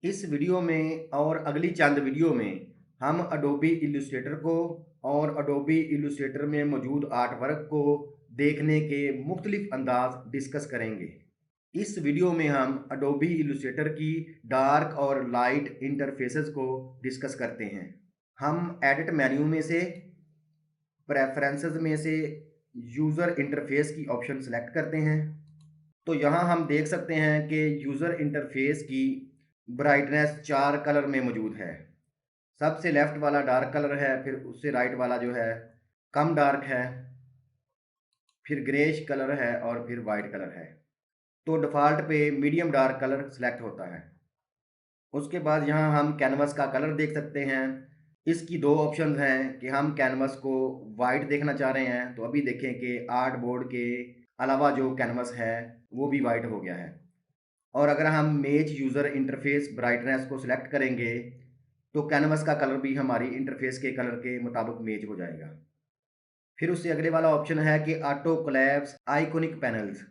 इस वीडियो में और अगली चंद वीडियो में हम अडोबी इलस्ट्रेटर को और अडोबी इलस्ट्रेटर में मौजूद आर्ट वर्क को देखने के मुख्तलिफ अंदाज डिस्कस करेंगे। इस वीडियो में हम अडोबी इलस्ट्रेटर की डार्क और लाइट इंटरफेसेस को डिस्कस करते हैं। हम एडिट मेन्यू में से प्रेफरेंसेस में से यूज़र इंटरफेस की ऑप्शन सेलेक्ट करते हैं। तो यहाँ हम देख सकते हैं कि यूज़र इंटरफेस की ब्राइटनेस 4 कलर में मौजूद है। सबसे लेफ्ट वाला डार्क कलर है, फिर उससे राइट वाला जो है कम डार्क है, फिर ग्रेश कलर है और फिर वाइट कलर है। तो डिफ़ॉल्ट पे मीडियम डार्क कलर सेलेक्ट होता है। उसके बाद यहाँ हम कैनवस का कलर देख सकते हैं। इसकी 2 ऑप्शंस हैं कि हम कैनवस को वाइट देखना चाह रहे हैं, तो अभी देखें कि आर्ट बोर्ड के अलावा जो कैनवस है वो भी वाइट हो गया है। और अगर हम मेज यूज़र इंटरफेस ब्राइटनेस को सिलेक्ट करेंगे तो कैनवस का कलर भी हमारी इंटरफेस के कलर के मुताबिक मेज हो जाएगा। फिर उससे अगले वाला ऑप्शन है कि ऑटो कोलैप्स आइकॉनिक पैनल्स।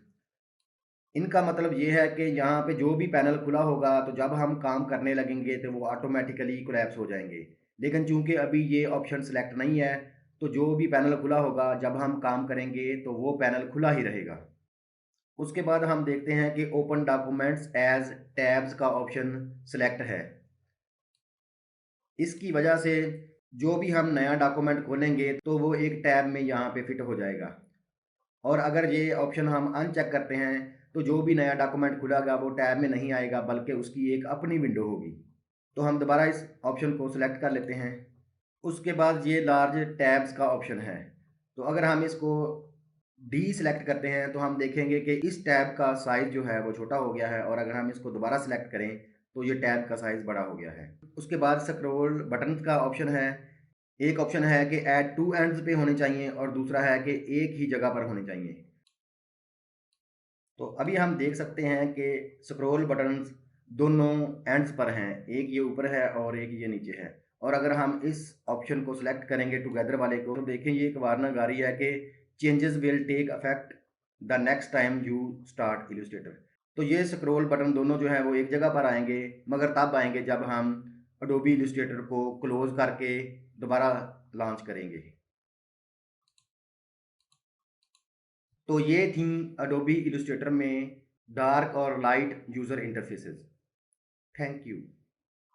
इनका मतलब ये है कि यहाँ पे जो भी पैनल खुला होगा तो जब हम काम करने लगेंगे तो वो ऑटोमेटिकली कोलैप्स हो जाएंगे। लेकिन चूंकि अभी ये ऑप्शन सेलेक्ट नहीं है तो जो भी पैनल खुला होगा जब हम काम करेंगे तो वो पैनल खुला ही रहेगा। उसके बाद हम देखते हैं कि ओपन डॉक्यूमेंट्स एज टैब्स का ऑप्शन सिलेक्ट है। इसकी वजह से जो भी हम नया डॉक्यूमेंट खोलेंगे तो वो एक टैब में यहाँ पे फिट हो जाएगा। और अगर ये ऑप्शन हम अनचेक करते हैं तो जो भी नया डॉक्यूमेंट खुलेगा वो टैब में नहीं आएगा बल्कि उसकी एक अपनी विंडो होगी। तो हम दोबारा इस ऑप्शन को सिलेक्ट कर लेते हैं। उसके बाद ये लार्ज टैब्स का ऑप्शन है। तो अगर हम इसको डी सिलेक्ट करते हैं तो हम देखेंगे कि इस टैब का साइज़ जो है वो छोटा हो गया है, और अगर हम इसको दोबारा सिलेक्ट करें तो ये टैब का साइज़ बड़ा हो गया है। उसके बाद स्क्रॉल बटन का ऑप्शन है। एक ऑप्शन है कि ऐड टू एंड्स पे होने चाहिए और दूसरा है कि एक ही जगह पर होने चाहिए। तो अभी हम देख सकते हैं कि स्क्रॉल बटन्स दोनों एंड्स पर हैं, एक ये ऊपर है और एक ये नीचे है। और अगर हम इस ऑप्शन को सिलेक्ट करेंगे टुगेदर वाले को तो देखें ये एक वार्निंग आ रही है कि changes will take affect the next time you start Illustrator. तो ये स्क्रॉल बटन दोनों जो है वो एक जगह पर आएंगे, मगर तब आएंगे जब हम अडोबी इलस्ट्रेटर को क्लोज करके दोबारा लॉन्च करेंगे। तो ये थी अडोबी इलस्ट्रेटर में डार्क और light user interfaces. Thank you.